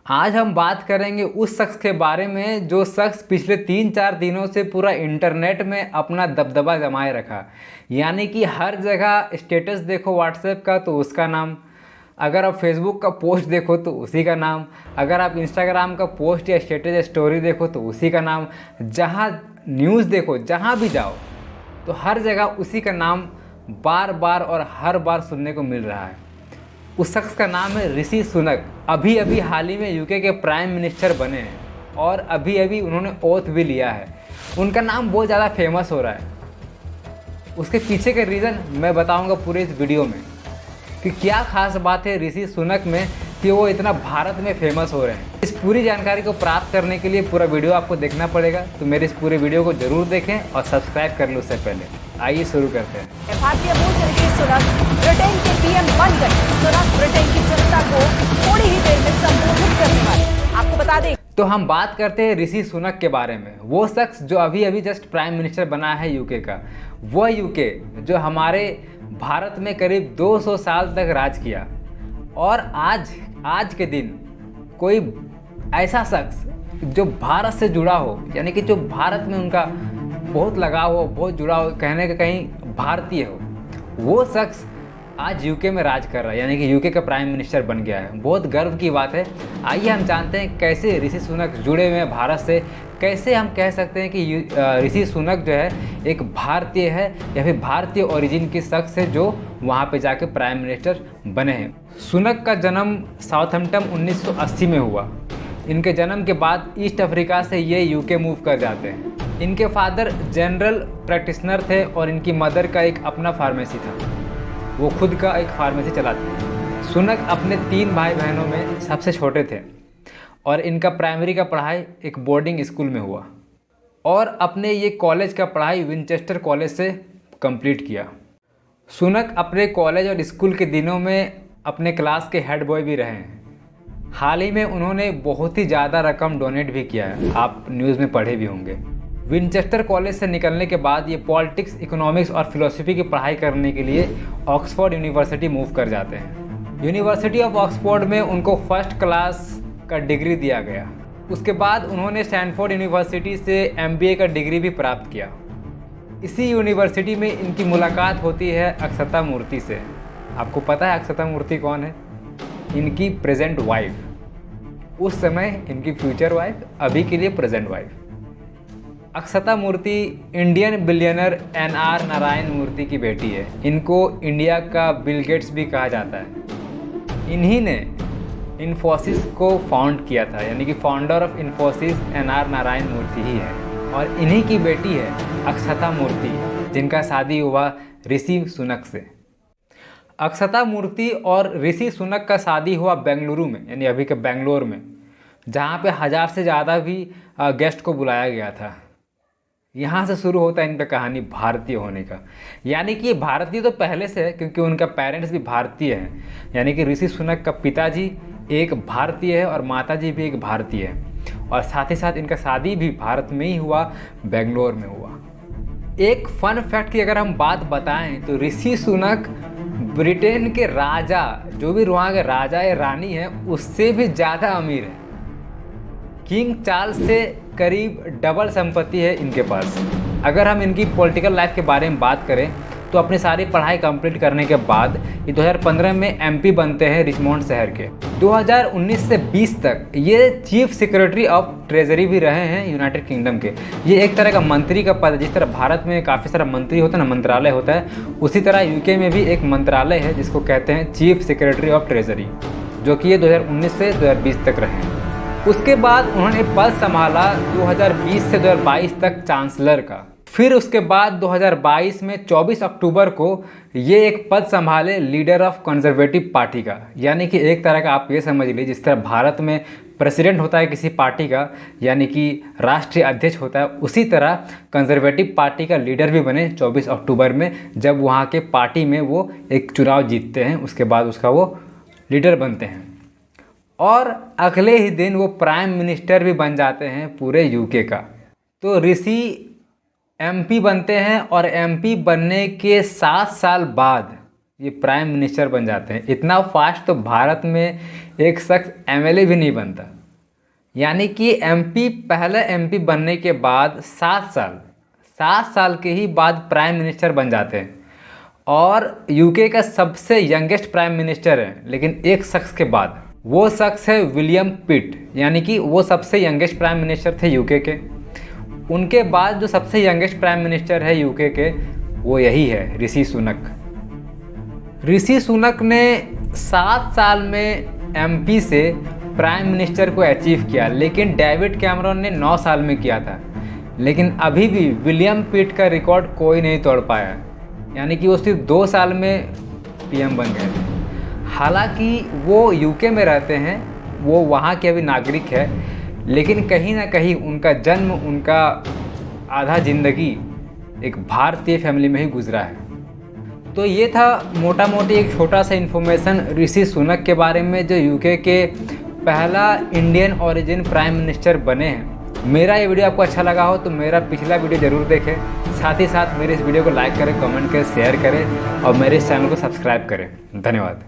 आज हम बात करेंगे उस शख्स के बारे में जो शख्स पिछले 3-4 दिनों से पूरा इंटरनेट में अपना दबदबा जमाए रखा। यानी कि हर जगह स्टेटस देखो व्हाट्सएप का तो उसका नाम, अगर आप फेसबुक का पोस्ट देखो तो उसी का नाम, अगर आप इंस्टाग्राम का पोस्ट या स्टेटस या स्टोरी देखो तो उसी का नाम, जहाँ न्यूज़ देखो, जहाँ भी जाओ तो हर जगह उसी का नाम बार बार और हर बार सुनने को मिल रहा है। उस शख्स का नाम है ऋषि सुनक। अभी अभी हाल ही में यूके के प्राइम मिनिस्टर बने हैं और अभी अभी उन्होंने ओथ भी लिया है। उनका नाम बहुत ज़्यादा फेमस हो रहा है। उसके पीछे का रीज़न मैं बताऊंगा पूरे इस वीडियो में कि क्या खास बात है ऋषि सुनक में कि वो इतना भारत में फेमस हो रहे हैं। इस पूरी जानकारी को प्राप्त करने के लिए पूरा वीडियो आपको देखना पड़ेगा, तो मेरे इस पूरे वीडियो को जरूर देखें और सब्सक्राइब कर लो उससे पहले। आइए शुरू करते हैं। भारतीय मूल से ऋषि सुनक ब्रिटेन के पीएम बन गए। सुनक ब्रिटेन की जनता को थोड़ी ही देर में संबोधित करने वाले। आपको बता दें तो हम बात करते हैं ऋषि सुनक के बारे में। वो शख्स जो अभी अभी जस्ट प्राइम मिनिस्टर बना है यूके का, वह यूके जो हमारे भारत में करीब 200 साल तक राज किया। और आज के दिन कोई ऐसा शख्स जो भारत से जुड़ा हो, यानी कि जो भारत में उनका बहुत लगाव हो, बहुत जुड़ा हो, कहने का कहीं भारतीय हो, वो शख्स आज यूके में राज कर रहा है, यानी कि यूके का प्राइम मिनिस्टर बन गया है। बहुत गर्व की बात है। आइए हम जानते हैं कैसे ऋषि सुनक जुड़े हुए हैं भारत से। कैसे हम कह सकते हैं कि ऋषि सुनक जो है एक भारतीय है या फिर भारतीय ओरिजिन के शख्स है जो वहाँ पे जाके प्राइम मिनिस्टर बने हैं। सुनक का जन्म साउथहैम्पटन 1980 में हुआ। इनके जन्म के बाद ईस्ट अफ्रीका से ये यूके मूव कर जाते हैं। इनके फादर जनरल प्रैक्टिशनर थे और इनकी मदर का एक अपना फार्मेसी था। वो खुद का एक फार्मेसी चलाते थे। सुनक अपने 3 भाई बहनों में सबसे छोटे थे और इनका प्राइमरी का पढ़ाई एक बोर्डिंग स्कूल में हुआ और अपने ये कॉलेज का पढ़ाई विनचेस्टर कॉलेज से कंप्लीट किया। सुनक अपने कॉलेज और स्कूल के दिनों में अपने क्लास के हेड बॉय भी रहे हैं। हाल ही में उन्होंने बहुत ही ज़्यादा रकम डोनेट भी किया है, आप न्यूज़ में पढ़े भी होंगे। विनचेस्टर कॉलेज से निकलने के बाद ये पॉलिटिक्स, इकोनॉमिक्स और फिलोसफी की पढ़ाई करने के लिए ऑक्सफोर्ड यूनिवर्सिटी मूव कर जाते हैं। यूनिवर्सिटी ऑफ ऑक्सफोर्ड में उनको फर्स्ट क्लास का डिग्री दिया गया। उसके बाद उन्होंने स्टैनफोर्ड यूनिवर्सिटी से MBA का डिग्री भी प्राप्त किया। इसी यूनिवर्सिटी में इनकी मुलाकात होती है अक्षता मूर्ति से। आपको पता है अक्षता मूर्ति कौन है? इनकी प्रेजेंट वाइफ, उस समय इनकी फ्यूचर वाइफ, अभी के लिए प्रेजेंट वाइफ। अक्षता मूर्ति इंडियन बिलियनर NR नारायण मूर्ति की बेटी है। इनको इंडिया का बिल गेट्स भी कहा जाता है। इन्हीं ने इन्फोसिस को फाउंड किया था, यानी कि founder of Infosys NR Narayana Murthy ही है। और इन्हीं की बेटी है अक्षता मूर्ति, जिनका शादी हुआ ऋषि सुनक से। अक्षता मूर्ति और ऋषि सुनक का शादी हुआ बेंगलुरु में, यानी अभी के बेंगलोर में, जहाँ पे 1000 से ज़्यादा भी गेस्ट को बुलाया गया था। यहाँ से शुरू होता है इनका कहानी भारतीय होने का। यानी कि ये भारतीय तो पहले से है क्योंकि उनका पेरेंट्स भी भारतीय हैं। यानी कि ऋषि सुनक का पिताजी एक भारतीय है और माताजी भी एक भारतीय है। और साथ ही साथ इनका शादी भी भारत में ही हुआ, बेंगलोर में हुआ। एक फन फैक्ट की अगर हम बात बताएं तो ऋषि सुनक ब्रिटेन के राजा, जो भी वहाँ के राजा या रानी है, उससे भी ज़्यादा अमीर है। किंग चार्ल्स से करीब डबल संपत्ति है इनके पास। अगर हम इनकी पॉलिटिकल लाइफ के बारे में बात करें तो अपनी सारी पढ़ाई कंप्लीट करने के बाद ये 2015 में MP बनते हैं रिचमोंड शहर के। 2019 से 20 तक ये चीफ सेक्रेटरी ऑफ ट्रेजरी भी रहे हैं यूनाइटेड किंगडम के। ये एक तरह का मंत्री का पद है। जिस तरह भारत में काफ़ी सारा मंत्री होता है ना, मंत्रालय होता है, उसी तरह यूके में भी एक मंत्रालय है जिसको कहते हैं चीफ सेक्रेटरी ऑफ ट्रेजरी, जो कि ये 2019 से 2020 तक रहे। उसके बाद उन्होंने पद संभाला 2020 से 2022 तक चांसलर का। फिर उसके बाद 2022 में 24 अक्टूबर को ये एक पद संभाले लीडर ऑफ कंजर्वेटिव पार्टी का। यानी कि एक तरह का आप ये समझ लीजिए जिस तरह भारत में प्रेसिडेंट होता है किसी पार्टी का, यानी कि राष्ट्रीय अध्यक्ष होता है, उसी तरह कंजर्वेटिव पार्टी का लीडर भी बने 24 अक्टूबर में, जब वहाँ के पार्टी में वो एक चुनाव जीतते हैं। उसके बाद उसका वो लीडर बनते हैं और अगले ही दिन वो प्राइम मिनिस्टर भी बन जाते हैं पूरे यूके का। तो ऋषि MP बनते हैं और MP बनने के 7 साल बाद ये प्राइम मिनिस्टर बन जाते हैं। इतना फास्ट तो भारत में एक शख्स एमएलए भी नहीं बनता। यानी कि एमपी पहले एमपी बनने के बाद 7 साल के ही बाद प्राइम मिनिस्टर बन जाते हैं। और यूके का सबसे यंगेस्ट प्राइम मिनिस्टर है, लेकिन एक शख्स के बाद। वो शख्स है विलियम पिट, यानी कि वो सबसे यंगेस्ट प्राइम मिनिस्टर थे यूके के। उनके बाद जो सबसे यंगेस्ट प्राइम मिनिस्टर है यूके के, वो यही है, ऋषि सुनक। ऋषि सुनक ने 7 साल में एमपी से प्राइम मिनिस्टर को अचीव किया, लेकिन डेविड कैमरन ने 9 साल में किया था। लेकिन अभी भी विलियम पिट का रिकॉर्ड कोई नहीं तोड़ पाया, यानी कि वो सिर्फ 2 साल में पीएम बन गए थे। हालांकि वो यूके में रहते हैं, वो वहाँ के अभी नागरिक है, लेकिन कहीं ना कहीं उनका जन्म, उनका आधा ज़िंदगी एक भारतीय फैमिली में ही गुजरा है। तो ये था मोटा मोटी एक छोटा सा इन्फॉर्मेशन ऋषि सुनक के बारे में, जो यूके के पहला इंडियन ओरिजिन प्राइम मिनिस्टर बने हैं। मेरा ये वीडियो आपको अच्छा लगा हो तो मेरा पिछला वीडियो ज़रूर देखें। साथ ही साथ मेरे इस वीडियो को लाइक करें, कमेंट करें, शेयर करें और मेरे इस चैनल को सब्सक्राइब करें। धन्यवाद।